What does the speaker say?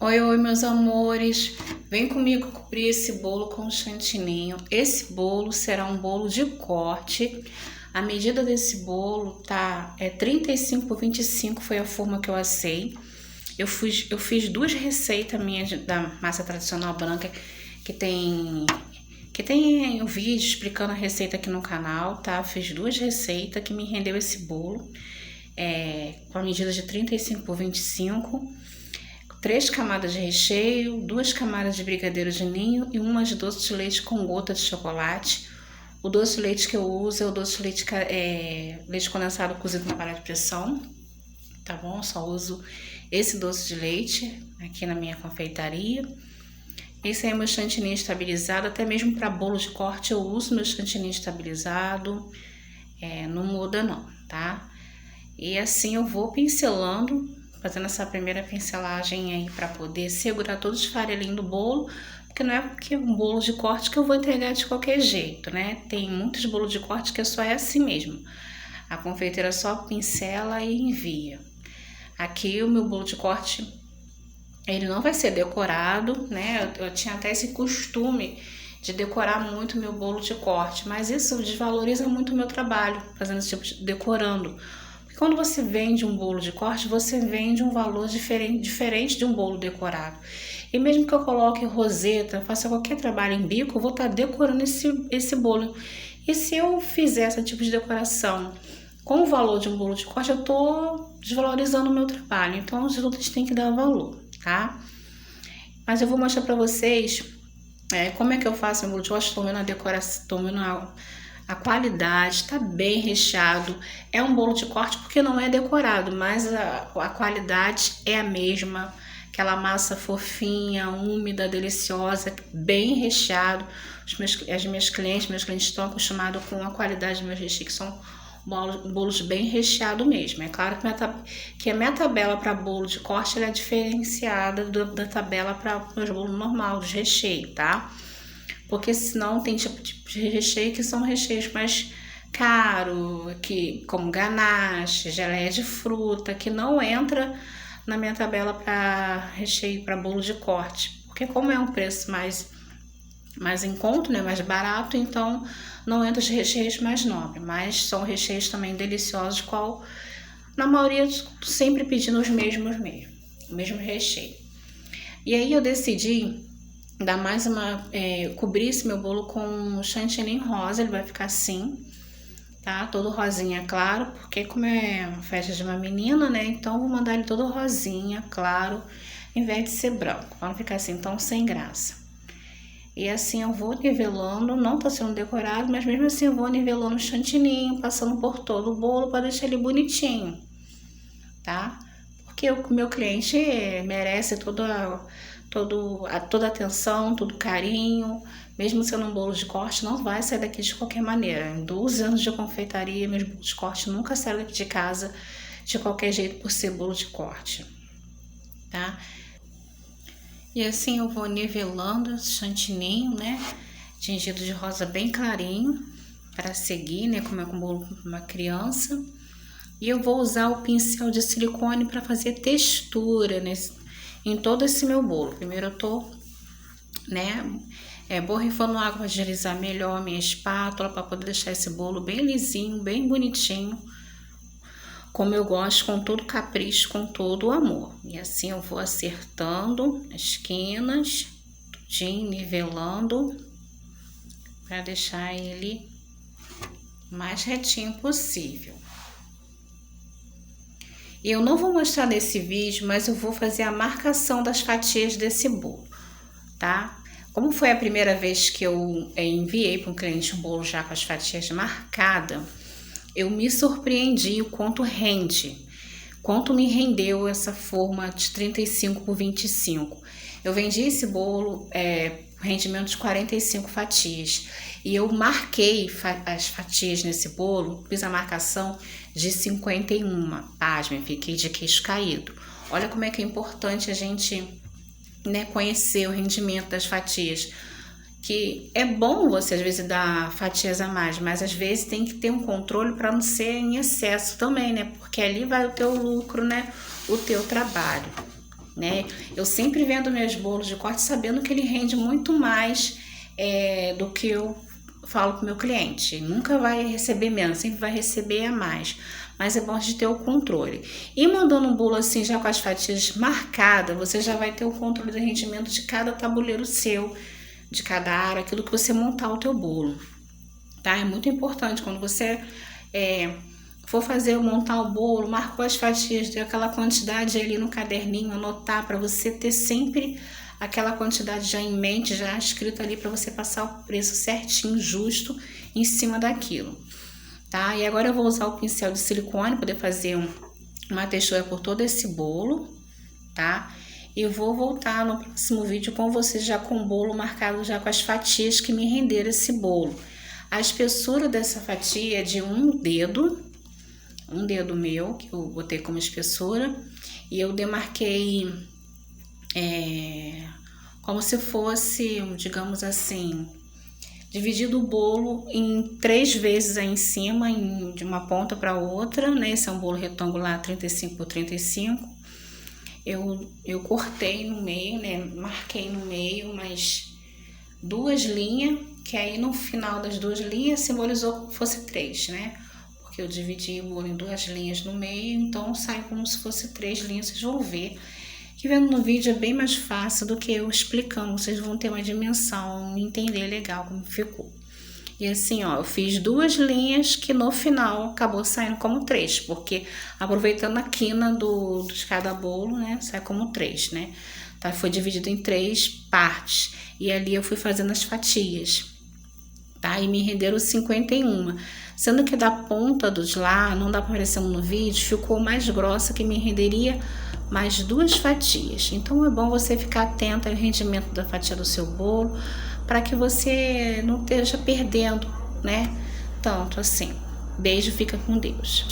Oi, oi, meus amores. Vem comigo cobrir esse bolo com chantininho. Esse bolo será um bolo de corte. A medida desse bolo é 35 por 25, foi a forma que eu assei. Eu fiz duas receitas minhas da massa tradicional branca que tem um vídeo explicando a receita aqui no canal, tá? Fiz duas receitas que me rendeu esse bolo com a medida de 35 por 25. 3 camadas de recheio, 2 camadas de brigadeiro de ninho e uma de doce de leite com gota de chocolate. O doce de leite que eu uso é o doce de leite, leite condensado cozido na panela de pressão, tá bom? Só uso esse doce de leite aqui na minha confeitaria. Esse aí é meu chantilly estabilizado, até mesmo para bolo de corte eu uso meu chantilly estabilizado, não muda não, tá? E assim eu vou pincelando, fazendo essa primeira pincelagem aí para poder segurar todos os farelinhos do bolo, porque não é porque um bolo de corte que eu vou entregar de qualquer jeito, né? Tem muitos bolos de corte que só é assim mesmo. A confeiteira só pincela e envia. Aqui o meu bolo de corte, ele não vai ser decorado, né? Eu tinha até esse costume de decorar muito meu bolo de corte, mas isso desvaloriza muito o meu trabalho, fazendo esse tipo de decorando. Quando você vende um bolo de corte, você vende um valor diferente de um bolo decorado. E mesmo que eu coloque roseta, faça qualquer trabalho em bico, eu vou estar decorando esse bolo. E se eu fizer esse tipo de decoração com o valor de um bolo de corte, eu estou desvalorizando o meu trabalho. Então, os outros têm que dar valor, tá? Mas eu vou mostrar para vocês como é que eu faço meu bolo de corte. Estou vendo a decoração, estou vendo a qualidade, está bem recheado. É um bolo de corte porque não é decorado, mas a qualidade é a mesma. Aquela massa fofinha, úmida, deliciosa, bem recheado. Meus clientes estão acostumados com a qualidade dos meus recheios, que são bolos bem recheados mesmo. É claro que a minha tabela para bolo de corte ela é diferenciada da tabela para meus bolos normal, dos recheios, tá? Porque senão tem tipo de recheio que são recheios mais caros, como ganache, geleia de fruta, que não entra na minha tabela para recheio para bolo de corte. Porque como é um preço mais em conta, né, mais barato, então não entra os recheios mais nobres, mas são recheios também deliciosos, qual na maioria sempre pedindo o mesmo recheio. E aí eu decidi dar mais cobrir esse meu bolo com chantilly rosa, ele vai ficar assim, tá? Todo rosinha, claro, porque como é uma festa de uma menina, né? Então vou mandar ele todo rosinha, claro, em vez de ser branco, para não ficar assim tão sem graça. E assim eu vou nivelando, não tá sendo decorado, mas mesmo assim eu vou nivelando o chantilly, passando por todo o bolo para deixar ele bonitinho, tá? Porque o meu cliente merece toda atenção, todo carinho, mesmo sendo um bolo de corte, não vai sair daqui de qualquer maneira. Em 12 anos de confeitaria, meus bolos de corte nunca saíram daqui de casa de qualquer jeito por ser bolo de corte, tá? E assim eu vou nivelando esse chantininho, né? Tingido de rosa bem clarinho, para seguir, né? Como é com bolo para uma criança. E eu vou usar o pincel de silicone para fazer textura em todo esse meu bolo. Primeiro eu tô, borrifando água para deslizar melhor a minha espátula, para poder deixar esse bolo bem lisinho, bem bonitinho, como eu gosto, com todo capricho, com todo o amor. E assim eu vou acertando as esquinas, tudinho, nivelando, para deixar ele o mais retinho possível. Eu não vou mostrar nesse vídeo, mas eu vou fazer a marcação das fatias desse bolo, tá? Como foi a primeira vez que eu enviei para um cliente um bolo já com as fatias marcadas, eu me surpreendi o quanto me rendeu essa forma de 35 por 25. Eu vendi esse bolo, rendimento de 45 fatias. E eu marquei as fatias nesse bolo, fiz a marcação de 51. Pasmem, fiquei de queixo caído. Olha como é que é importante a gente, conhecer o rendimento das fatias. Que é bom você às vezes dar fatias a mais, mas às vezes tem que ter um controle para não ser em excesso também, né? Porque ali vai o teu lucro, né? O teu trabalho. né? Eu sempre vendo meus bolos de corte sabendo que ele rende muito mais do que eu falo para o meu cliente. Nunca vai receber menos, sempre vai receber a mais. Mas é bom de ter o controle. E mandando um bolo assim, já com as fatias marcadas, você já vai ter o controle do rendimento de cada tabuleiro seu, de cada área, aquilo que você montar o teu bolo, tá? É muito importante quando você for montar o bolo, marcou as fatias, deu aquela quantidade ali no caderninho, anotar para você ter sempre aquela quantidade já em mente, já escrita ali para você passar o preço certinho, justo em cima daquilo, tá? E agora eu vou usar o pincel de silicone, poder fazer uma textura por todo esse bolo, tá? E vou voltar no próximo vídeo com vocês já com o bolo marcado já com as fatias que me renderam esse bolo. A espessura dessa fatia é de um dedo meu, que eu botei como espessura, e eu demarquei como se fosse, digamos assim, dividido o bolo em 3 vezes aí em cima, de uma ponta para outra, né? Esse é um bolo retangular 35 por 35. Eu cortei no meio, né? Marquei no meio umas 2 linhas, que aí no final das 2 linhas simbolizou que fosse 3, né? Porque eu dividi o bolo em 2 linhas no meio, então sai como se fosse 3 linhas, vocês vão ver. Que vendo no vídeo é bem mais fácil do que eu explicando, vocês vão ter uma dimensão, entender legal como ficou. E assim, ó, eu fiz 2 linhas que no final acabou saindo como 3, porque aproveitando a quina de cada bolo, né, sai como 3, né? Tá, foi dividido em 3 partes, e ali eu fui fazendo as fatias, tá? E me renderam 51, sendo que da ponta dos lá, não dá para aparecer no vídeo, ficou mais grossa, que me renderia mais 2 fatias. Então é bom você ficar atento ao rendimento da fatia do seu bolo, para que você não esteja perdendo, né? Tanto assim. Beijo, fica com Deus.